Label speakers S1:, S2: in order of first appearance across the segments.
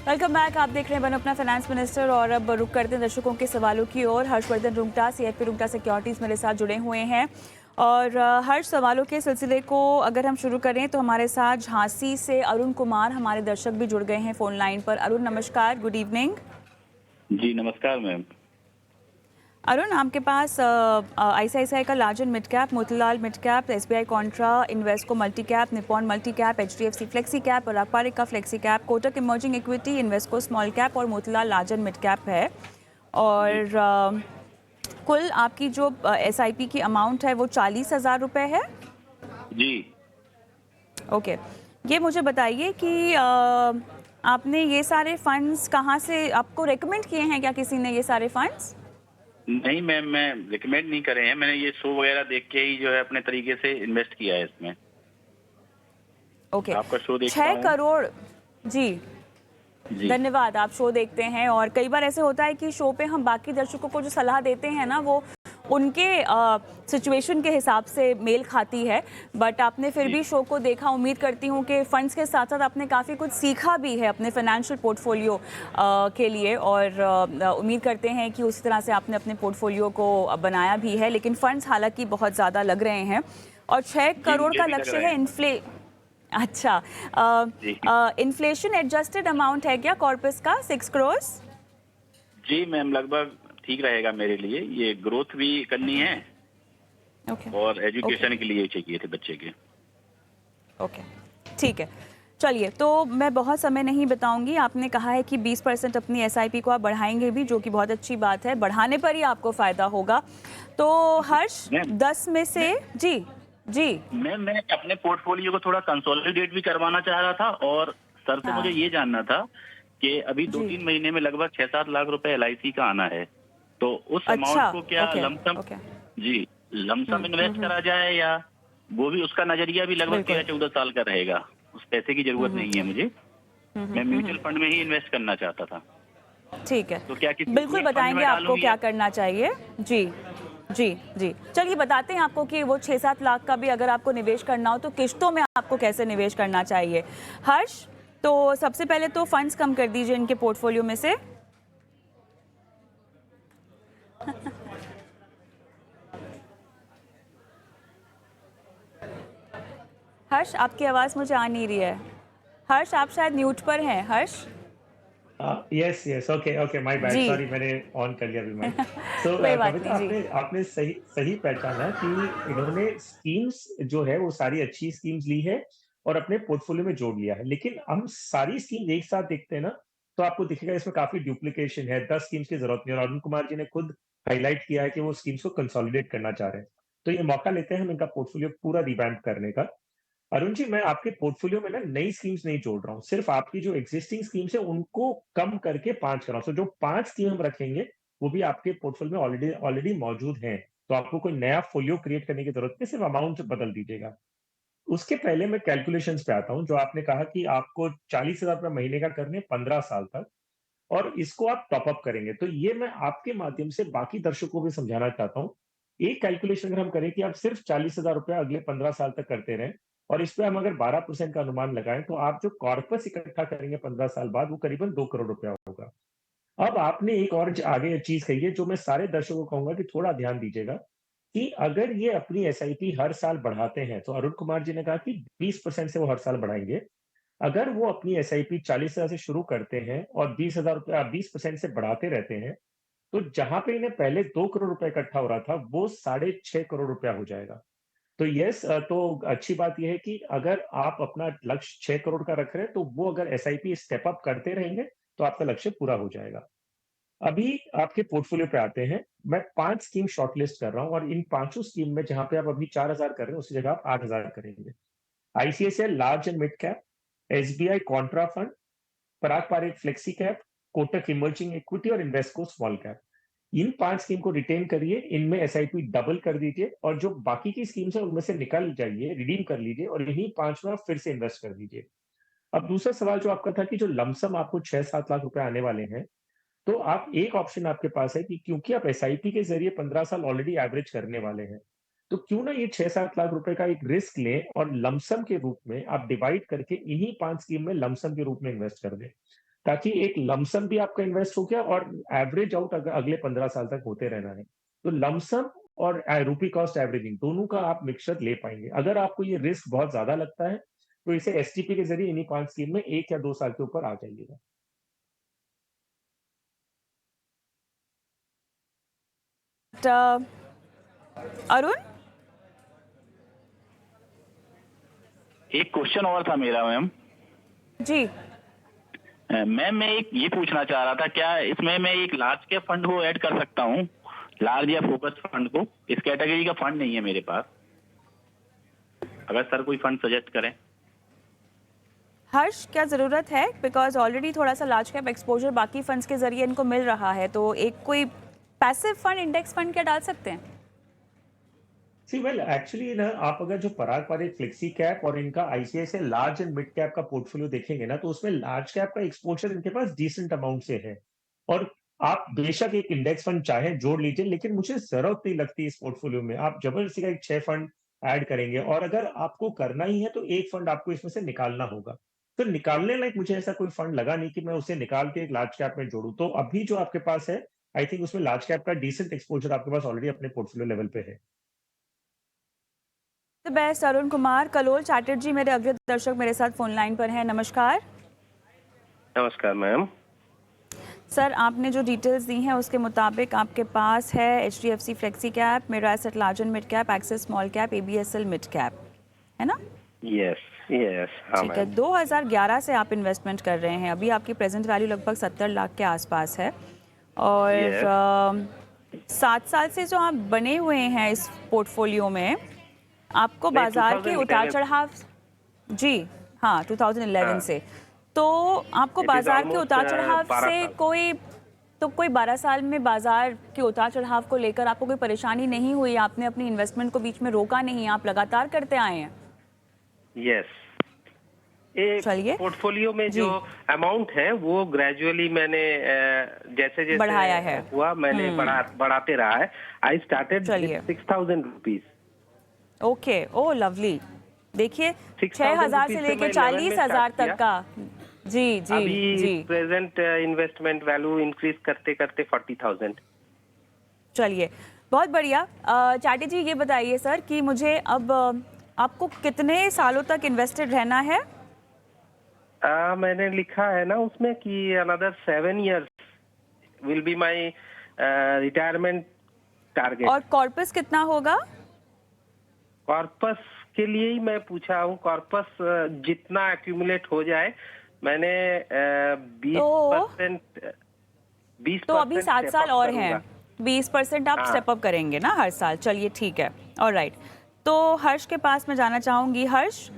S1: Welcome back. आप देख रहे हैं बनो अपना फाइनेंस मिनिस्टर। और अब रुक करते हैं दर्शकों के सवालों की ओर। हर्षवर्धन रुंगटा, सीएफपी रुंगटा सिक्योरिटीज मेरे साथ जुड़े हुए हैं। और हर्ष, सवालों के सिलसिले को अगर हम शुरू करें तो हमारे साथ झांसी से अरुण कुमार हमारे दर्शक भी जुड़ गए हैं फोन लाइन पर। अरुण नमस्कार, गुड इवनिंग।
S2: जी नमस्कार मैम।
S1: अरुण, आपके पास आईसीआईसीआई का लार्जन mid cap, Motilal mid cap, SBI Contra, Invesco multi cap, Nippon multi cap, HDFC flexi cap और अपारिक का flexi cap, Kotak emerging equity, Invesco small cap और मोतीलाल लार्जन मिड कैप है।
S2: जी
S1: और कुल आपकी जो एसआईपी की अमाउंट है वो 40,000 रुपये है।
S2: जी
S1: ओके, ये मुझे बताइए कि आपने ये सारे फंड्स कहाँ से, आपको रेकमेंड किए हैं क्या किसी ने ये सारे फंड्स?
S2: नहीं मैम, मैं रिकमेंड नहीं करे हैं। मैंने ये शो वगैरह देख के ही जो है अपने तरीके से इन्वेस्ट किया है इसमें।
S1: ओके,
S2: आपका शो देखता
S1: 6 करोड़। जी,
S2: हूँ। जी
S1: धन्यवाद। आप शो देखते हैं और कई बार ऐसे होता है कि शो पे हम बाकी दर्शकों को जो सलाह देते हैं ना, वो उनके सिचुएशन के हिसाब से मेल खाती है। बट आपने फिर
S2: जी
S1: भी शो को देखा। उम्मीद करती हूँ कि फंड्स के साथ साथ आपने काफ़ी कुछ सीखा भी है अपने फाइनेंशियल पोर्टफोलियो के लिए। और उम्मीद करते हैं कि उसी तरह से आपने अपने पोर्टफोलियो को बनाया भी है। लेकिन फंड्स हालांकि बहुत ज़्यादा लग रहे हैं और 6
S2: जी
S1: करोड़
S2: मुझे
S1: का
S2: भी लग
S1: लक्ष्य
S2: रहे
S1: है।
S2: हैं।
S1: अच्छा,
S2: जी
S1: इन्फ्लेशन एडजस्टेड अमाउंट है क्या कॉर्पस का 6 करोड़?
S2: जी मैम, लगभग ठीक रहेगा मेरे लिए। ये ग्रोथ भी करनी है
S1: ओके
S2: और
S1: ओके
S2: एजुकेशन के लिए चाहिए थे बच्चे के।
S1: ओके, ठीक है। चलिए, तो मैं बहुत समय नहीं बताऊंगी। आपने कहा है कि 20% अपनी एसआईपी को आप बढ़ाएंगे भी, जो कि बहुत अच्छी बात है। बढ़ाने पर ही आपको फ़ायदा होगा। तो
S2: जी
S1: हर्ष,
S2: मैम,
S1: 10 में से।
S2: मैं
S1: जी जी।
S2: मैं अपने पोर्टफोलियो को थोड़ा कंसोलिडेट भी करवाना चाह रहा था। और सर से मुझे
S1: हाँ
S2: ये जानना था कि अभी दो
S1: जी।
S2: तीन महीने में लगभग 6-7 लाख रुपए एलआईसी का आना है। तो उस अमाउंट
S1: अच्छा,
S2: को क्या
S1: ओके
S2: लमसम,
S1: ओके।
S2: जी लमसम इन्वेस्ट करा जाए, या वो भी, उसका नजरिया भी लगभग
S1: बिल्कुल।
S2: 13-14 साल का रहेगा। उस पैसे की जरूरत नहीं है मुझे। मैं म्यूचुअल फंड में ही इन्वेस्ट करना चाहता था।
S1: ठीक है,
S2: तो क्या किसी
S1: बिल्कुल
S2: एक फंड
S1: बताएंगे
S2: में
S1: आपको
S2: डालूं
S1: क्या
S2: या?
S1: करना चाहिए। जी जी जी, चलिए बताते हैं आपको कि वो 6-7 लाख का भी अगर आपको निवेश करना हो तो किश्तों में आपको कैसे निवेश करना चाहिए। हर्ष, तो सबसे पहले तो फंड्स कम कर दीजिए इनके पोर्टफोलियो में से। हर्ष, आपकी आवाज़ मुझे आ नहीं रही है। हर्ष, आप शायद म्यूट पर हैं। Harsh.
S3: Yes yes, okay okay, my bad,
S1: जी।
S3: सॉरी, मैंने ऑन कर लिया अभी माइक। सो
S1: कोई बात
S3: कविता,
S1: नहीं जी।
S3: आपने आपने सही सही पहचाना कि इन्होंने स्कीम्स जो है वो सारी अच्छी स्कीम्स ली है और अपने पोर्टफोलियो में जोड़ लिया है। लेकिन हम सारी स्कीम एक साथ देखते हैं ना, तो आपको दिखेगा इसमें काफी डुप्लीकेशन है। 10 स्कीम्स की जरूरत नहीं है और अरुण कुमार जी ने खुद हाईलाइट किया है कि वो स्कीम्स को कंसोलिडेट करना चाह रहे हैं। तो ये मौका लेते हैं हम इनका पोर्टफोलियो पूरा रिवैम्प करने का। अरुण जी, मैं आपके पोर्टफोलियो में ना नई स्कीम्स नहीं जोड़ रहा हूँ, सिर्फ आपकी जो एक्जिस्टिंग स्कीम्स है उनको कम करके 5 कर रहा हूँ। सो जो 5 स्कीम हम रखेंगे वो भी आपके पोर्टफोलियो में ऑलरेडी ऑलरेडी मौजूद हैं। तो आपको कोई नया फोलियो क्रिएट करने की जरूरत नहीं, सिर्फ अमाउंट बदल दीजिएगा। उसके पहले मैं कैलकुलेशंस पे आता हूँ। जो आपने कहा कि आपको 40,000 रुपए महीने का करने 15 साल तक, और इसको आप टॉप अप करेंगे, तो ये मैं आपके माध्यम से बाकी दर्शकों को भी समझाना चाहता हूँ। एक कैलकुलेशन अगर हम करें कि आप सिर्फ 40,000 रुपए अगले 15 साल तक करते रहें और इस पे हम अगर 12% का अनुमान लगाएं, तो आप जो कॉर्पस इकट्ठा करेंगे 15 साल बाद, वो करीबन 2 करोड़ रुपया होगा। अब आपने एक और आगे चीज कही है जो मैं सारे दर्शकों को कहूंगा कि थोड़ा ध्यान दीजिएगा, कि अगर ये अपनी एसआईपी हर साल बढ़ाते हैं, तो अरुण कुमार जी ने कहा कि 20% से वो हर साल बढ़ाएंगे। अगर वो अपनी एसआईपी 40,000 से शुरू करते हैं और 20,000 रुपया 20% से बढ़ाते रहते हैं, तो जहां पे इन्हें पहले 2 करोड़ रुपए इकट्ठा हो रहा था, वो 6.5 करोड़ रुपया हो जाएगा। तो यस, तो अच्छी बात यह है कि अगर आप अपना लक्ष्य 6 करोड़ का रख रहे हैं, तो वो अगर एसआईपी स्टेप अप करते रहेंगे, तो आपका लक्ष्य पूरा हो जाएगा। अभी आपके पोर्टफोलियो पे आते हैं। मैं 5 स्कीम शॉर्टलिस्ट कर रहा हूँ और इन पांचों स्कीम में जहां पे आप अभी 4,000 कर रहे हैं, उसी जगह आप 8,000 करेंगे। ICICI large and mid cap, SBI Contra fund, Parag Parekh flexi cap, Kotak emerging equity और इन्वेस्को स्मॉल कैप। इन 5 स्कीम को रिटेन करिए, इनमें एसआईपी डबल कर दीजिए और जो बाकी की स्कीम्स है उनमें से निकल जाइए, रिडीम कर लीजिए और इन्हीं 5 में आप फिर से इन्वेस्ट कर दीजिए। अब दूसरा सवाल जो आपका था कि जो लमसम आपको 6-7 लाख रुपए आने वाले हैं, तो आप एक ऑप्शन आपके पास है कि क्योंकि आप एसआईपी के जरिए 15 साल ऑलरेडी एवरेज करने वाले हैं, तो क्यों ना ये 6-7 लाख रुपए का एक रिस्क लें और लमसम के रूप में आप डिवाइड करके इन्हीं 5 स्कीम में लमसम के रूप में इन्वेस्ट कर दें। ताकि एक लमसम भी आपका इन्वेस्ट हो गया और एवरेज आउट अगले 15 साल तक होते रहना है। तो लमसम और रूपी कॉस्ट एवरेजिंग दोनों का आप मिक्सचर ले पाएँगे। अगर आपको ये रिस्क बहुत ज़्यादा लगता है, तो इसे एसटीपी के ज़रिए इन्हीं 5 स्कीम में 1 या 2 साल के ऊपर आ जाइएगा।
S1: अ, अरुण?
S2: एक क्वेश्चन और था मेरा मैम।
S1: जी।
S2: मैम मैं एक ये पूछना चाह रहा था, क्या इसमें मैं एक लार्ज कैप फंड को ऐड कर सकता हूँ, लार्ज या फोकस फंड को? इस कैटेगरी का फंड नहीं है मेरे पास, अगर सर कोई फंड सजेस्ट करें।
S1: हर्ष, क्या ज़रूरत है? बिकॉज़ ऑलरेडी थोड़ा-सा लार्ज कैप एक्सपोज़र बाकी फंड्स के ज़रिए इनको मिल रहा है, तो एक कोई पैसिव फंड, इंडेक्स फंड क्या डाल सकते हैं?
S3: सी वेल एक्चुअली ना आप अगर जो पराग पारित फ्लेक्सी कैप और इनका ICICI large and mid cap का पोर्टफोलियो देखेंगे ना, तो उसमें लार्ज कैप का एक्सपोजर इनके पास डिसेंट अमाउंट से है। और आप बेशक एक इंडेक्स फंड चाहे जोड़ लीजिए, लेकिन मुझे जरूरत नहीं लगती इस पोर्टफोलियो में। आप जबरदस्ती का एक 6 फंड ऐड करेंगे, और अगर आपको करना ही है तो एक फंड आपको इसमें से निकालना होगा। तो निकालने लायक मुझे ऐसा कोई फंड लगा नहीं कि मैं उसे निकाल के एक लार्ज कैप में जोड़ूं। तो अभी जो आपके पास है, आई थिंक उसमें लार्ज कैप का डिसेंट एक्सपोजर आपके पास ऑलरेडी अपने पोर्टफोलियो लेवल पे है।
S1: The best Arun Kumar. कलोल चैटर्जी मेरे अग्रज दर्शक मेरे साथ फोन लाइन पर हैं। नमस्कार
S4: नमस्कार मैम।
S1: सर, आपने जो डिटेल्स दी हैं उसके मुताबिक आपके पास है HDFC फ्लेक्सी कैप, मेरा asset large and mid cap, axis small cap, ABSL mid cap, है ना?
S4: यस यस हाँ
S1: ठीक है।
S4: मैम।
S1: 2011 से आप इन्वेस्टमेंट कर रहे हैं। अभी आपकी प्रेजेंट वैल्यू लगभग 70 लाख के आसपास है। और
S4: यस
S1: 7 साल से जो आप बने हुए हैं इस पोर्टफोलियो में, आपको
S4: नहीं,
S1: बाजार के
S4: 2011
S1: उतार चढ़ाव, जी हाँ, 2011
S4: हाँ,
S1: से, तो आपको
S4: इट इज
S1: बाजार के
S4: ऑलमोस्ट
S1: उतार चढ़ाव
S4: 12
S1: से
S4: साल।
S1: कोई 12 साल में बाजार के उतार चढ़ाव को लेकर आपको कोई परेशानी नहीं हुई? आपने अपनी इन्वेस्टमेंट को बीच में रोका नहीं, आप लगातार करते आए हैं?
S4: यस ये
S1: चलिए
S4: पोर्टफोलियो में
S1: जी,
S4: जो अमाउंट है वो ग्रेजुअली मैंने जैसे जैसे
S1: बढ़ाया है।
S4: हुआ मैंने बढ़ाते रहा है। आई स्टार्टेड
S1: चलिए,
S4: with 6,000 rupees.
S1: Okay, oh lovely. देखिए,
S4: 6,000
S1: 6,000 से
S4: रुपीज से
S1: लेके
S4: मैं 11 में
S1: 40,000
S4: स्टार्ट
S1: तक
S4: किया।
S1: का। जी जी
S4: अभी
S1: जी।
S4: प्रेजेंट इन्वेस्टमेंट वैल्यू इंक्रीज करते करते 40,000।
S1: चलिए, बहुत बढ़िया। चाटी जी, ये बताइए सर कि मुझे अब आपको कितने सालों तक इन्वेस्टेड रहना है?
S4: मैंने लिखा है ना उसमें कि another 7 years will be my retirement target.
S1: और कॉर्पस कितना होगा?
S4: कॉर्पस के लिए ही मैं पूछा हूँ। कॉर्पस जितना एक्यूमुलेट हो जाए, मैंने 20%
S1: तो अभी 7
S4: स्टेप
S1: साल
S4: अप
S1: और
S4: करूंगा।
S1: हैं। 20% आप
S4: हाँ
S1: स्टेप अप करेंगे ना हर साल? चलिए ठीक है, ऑलराइट। तो हर्ष के पास मैं जाना चाहूँगी। हर्ष,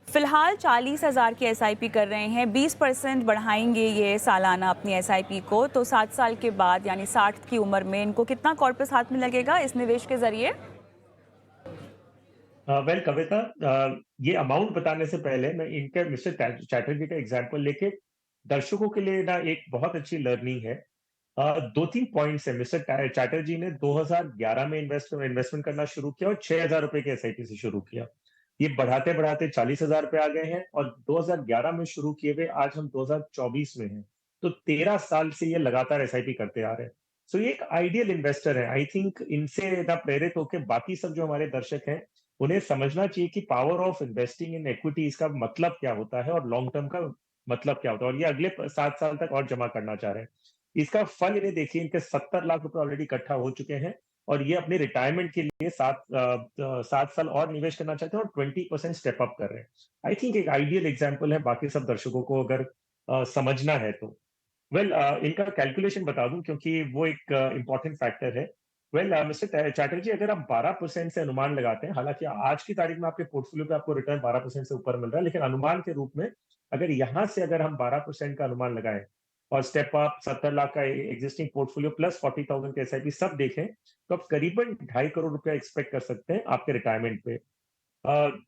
S1: फिलहाल 40,000 की SIP कर रहे हैं, 20% बढ़ाएंगे ये सालाना अपनी SIP को, तो 7 साल के बाद यानी 60 की उम्र में इनको कितना कॉर्पस हाथ में लगेगा इस निवेश के जरिए?
S3: वेल कविता, ये अमाउंट बताने से पहले मैं इनके मिस्टर चैटर्जी का एग्जांपल लेके दर्शकों के लिए ना एक बहुत अच्छी लर्निंग है। 2-3 पॉइंट्स है। मिस्टर चैटर्जी ने 2011 में इन्वेस्टमेंट करना शुरू किया और 6,000 रुपए के एसआईपी से शुरू किया। ये बढ़ाते बढ़ाते 40,000 पे आ गए हैं, और 2011 में शुरू किए हुए आज हम 2024 में हैं। तो 13 साल से ये लगातार एसआईपी करते आ रहे हैं। सो ये एक आइडियल इन्वेस्टर है। आई थिंक इनसे ना प्रेरित होकर बाकी सब जो हमारे दर्शक हैं, उन्हें समझना चाहिए कि power of investing in equities का मतलब क्या होता है और लॉन्ग टर्म का मतलब क्या होता है, और ये अगले 7 साल तक और जमा करना चाह रहे हैं। इसका फल इन्हें देखिए, इनके 70 लाख रुपए ऑलरेडी इकट्ठा हो चुके हैं, और ये अपने रिटायरमेंट के लिए 7 साल और निवेश करना चाहते हैं और 20% स्टेप अप कर रहे हैं। आई थिंक एक आइडियल एग्जाम्पल है, बाकी सब दर्शकों को अगर समझना है तो। वेल इनका कैलकुलेशन बता दूं, क्योंकि वो एक इंपॉर्टेंट फैक्टर है। वेल मिस्टर चैटर्जी, अगर आप 12% से अनुमान लगाते हैं, हालांकि आज की तारीख में आपके पोर्टफोलियो पे आपको रिटर्न 12% से ऊपर मिल रहा है, लेकिन अनुमान के रूप में अगर यहाँ से अगर हम 12% का अनुमान लगाएं और स्टेप अप 70 लाख का एग्जिस्टिंग पोर्टफोलियो प्लस 40,000 के एसआईपी सब देखें, तो आप करीबन 2.5 करोड़ रुपया एक्सपेक्ट कर सकते हैं आपके रिटायरमेंट पे।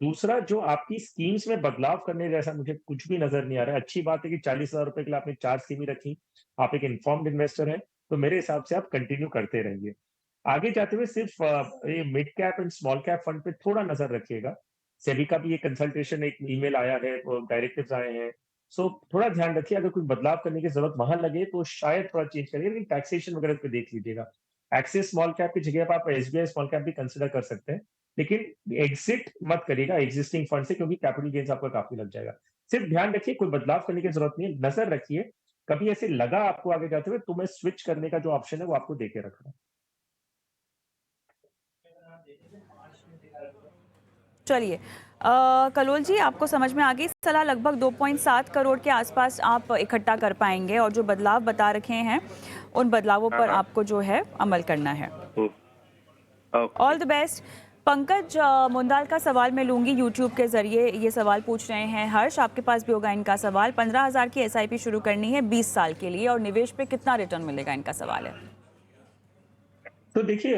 S3: दूसरा, जो आपकी स्कीम्स में बदलाव करने जैसा मुझे कुछ भी नजर नहीं आ रहा है। अच्छी बात है कि 40,000 रुपए के लिए आपने 4 स्कीमें रखी। आप एक इन्फॉर्म्ड इन्वेस्टर हैं, तो मेरे हिसाब से आप कंटिन्यू करते रहिए। आगे जाते हुए सिर्फ ये mid cap and small cap fund पे थोड़ा नजर रखिएगा। सेबी का भी ये कंसल्टेशन एक ईमेल आया है, डायरेक्टिव्स आए हैं। सो थोड़ा ध्यान रखिए, अगर कोई बदलाव करने की ज़रूरत वहाँ लगे तो शायद थोड़ा चेंज करिए, लेकिन टैक्सेशन वगैरह पे देख लीजिएगा। एक्सिस स्मॉल कैप की जगह पे आप एसबीआई स्मॉल कैप भी कंसीडर कर सकते हैं, लेकिन एग्ज़िट मत करिएगा एक्जिस्टिंग फंड से, क्योंकि कैपिटल गेन्स आपका काफ़ी लग जाएगा। सिर्फ ध्यान रखिए, कोई बदलाव करने की ज़रूरत नहीं है, नज़र रखिए, कभी ऐसे लगा आपको आगे जाते हुए तो मैं स्विच करने का जो ऑप्शन है वो आपको देके रख रहा हूँ।
S1: चलिए कलोल जी, आपको समझ में आ गई सलाह। लगभग 2.7 करोड़ के आसपास आप इकट्ठा कर पाएंगे और जो बदलाव बता रखे हैं उन बदलावों पर आपको जो है अमल करना है। All the best. Pankaj Mundal का सवाल मैं लूंगी यूट्यूब के जरिए। ये सवाल पूछ रहे हैं हर्ष, आपके पास भी होगा इनका सवाल। 15,000 की एसआईपी शुरू करनी है 20 साल के लिए और निवेश पे कितना रिटर्न मिलेगा, इनका सवाल है।
S3: तो देखिए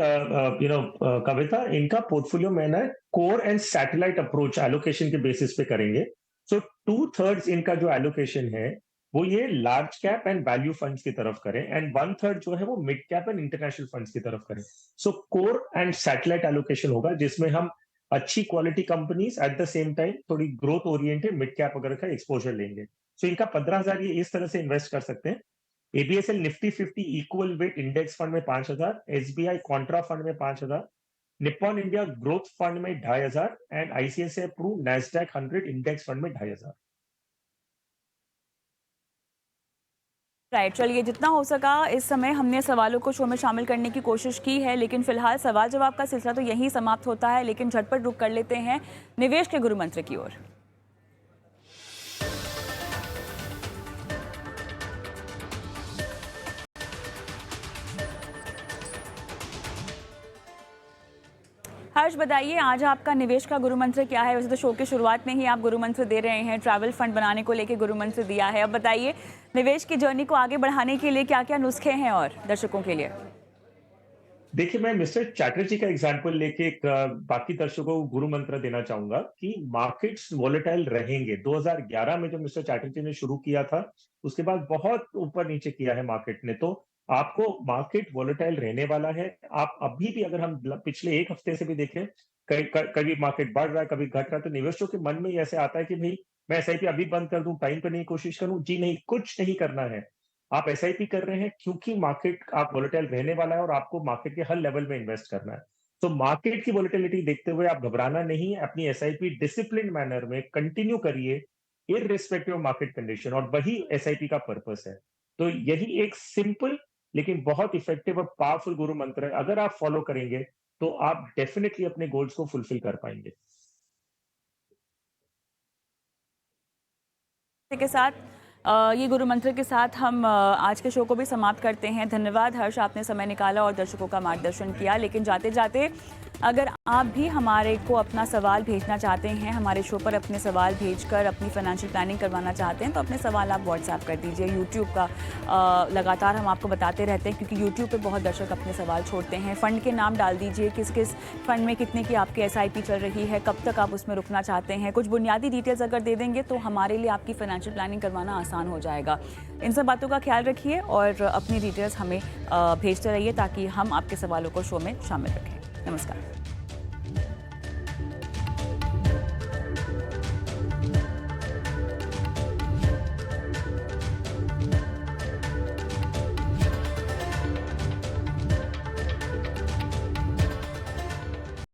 S3: कविता, इनका पोर्टफोलियो में ना core and satellite approach allocation के बेसिस पे करेंगे। सो 2/3 इनका जो एलोकेशन है वो ये large cap and value funds की तरफ करें, एंड 1/3 जो है वो mid cap and international funds की तरफ करें। सो कोर एंड सैटेलाइट एलोकेशन होगा, जिसमें हम अच्छी quality companies at the same time थोड़ी ग्रोथ ओरिएंटेड मिड कैप वगैरह का एक्सपोजर लेंगे। सो इनका 15,000 ये इस तरह से इन्वेस्ट कर सकते हैं। ABSL Nifty 50 equal weight index fund में 5,000, एसबीआई कॉन्ट्रा फंड में 5,000, निप्पॉन इंडिया ग्रोथ फंड में 2,500 and ICICI Pru Nasdaq 100 index fund में 2,500।
S1: राइट, चलिए जितना हो सका इस समय हमने सवालों को शो में शामिल करने की कोशिश की है, लेकिन फिलहाल सवाल जवाब का सिलसिला तो यहीं समाप्त होता है। लेकिन झटपट रुक कर लेते हैं निवेश के गुरु मंत्र की ओर। हर्ष, बताइए आज आपका निवेश का गुरु मंत्र क्या है? वैसे तो शो की शुरुआत में ही आप गुरु मंत्र दे रहे हैं, ट्रैवल फंड बनाने को लेके गुरु मंत्र दिया है। अब बताइए निवेश की जर्नी को आगे बढ़ाने के लिए क्या क्या नुस्खे हैं और दर्शकों के लिए?
S3: देखिए, मैं मिस्टर चैटर्जी का एग्जांपल लेके एक बाकी दर्शकों को गुरु मंत्र देना चाहूंगा कि मार्केट्स वोलेटाइल रहेंगे। 2011 में जब मिस्टर चैटर्जी ने शुरू किया था, उसके बाद बहुत ऊपर नीचे किया है मार्केट ने, तो आपको मार्केट वोलेटाइल रहने वाला है। आप अभी भी अगर हम पिछले एक हफ्ते से भी देखें, कभी मार्केट बढ़ रहा है, कभी घट रहा है, तो निवेशकों के मन में ऐसे आता है कि भाई मैं एसआईपी अभी बंद कर दूं, टाइम करने की कोशिश करूं। जी नहीं, कुछ नहीं करना है। आप एसआईपी कर रहे हैं क्योंकि मार्केट आप वोलेटाइल रहने वाला है और आपको मार्केट के हर लेवल में इन्वेस्ट करना है। तो मार्केट की वोलेटिलिटी देखते हुए आप घबराना नहीं है, अपनी एसआईपी डिसिप्लिन मैनर में कंटिन्यू करिए इररिस्पेक्टिव ऑफ मार्केट कंडीशन, और वही एसआईपी का पर्पस है। तो यही एक सिंपल लेकिन बहुत इफेक्टिव और पावरफुल गुरु मंत्र है। अगर आप फॉलो करेंगे तो आप डेफिनेटली अपने गोल्स को फुलफिल कर पाएंगे।
S1: के साथ ये गुरु मंत्र के साथ हम आज के शो को भी समाप्त करते हैं। धन्यवाद हर्ष, आपने समय निकाला और दर्शकों का मार्गदर्शन किया। लेकिन जाते जाते अगर आप भी हमारे को अपना सवाल भेजना चाहते हैं, हमारे शो पर अपने सवाल भेजकर अपनी फाइनेंशियल प्लानिंग करवाना चाहते हैं, तो अपने सवाल आप व्हाट्सएप कर दीजिए। यूट्यूब का लगातार हम आपको बताते रहते हैं, क्योंकि यूट्यूब पे बहुत दर्शक अपने सवाल छोड़ते हैं। फ़ंड के नाम डाल दीजिए, किस किस फंड में कितने की आपकी एसआईपी चल रही है, कब तक आप उसमें रुकना चाहते हैं। कुछ बुनियादी डिटेल्स अगर दे देंगे तो हमारे लिए आपकी फाइनेंशियल प्लानिंग करवाना आसान हो जाएगा। इन सब बातों का ख्याल रखिए और अपनी डिटेल्स हमें भेजते रहिए ताकि हम आपके सवालों को शो में शामिल रखें। नमस्कार।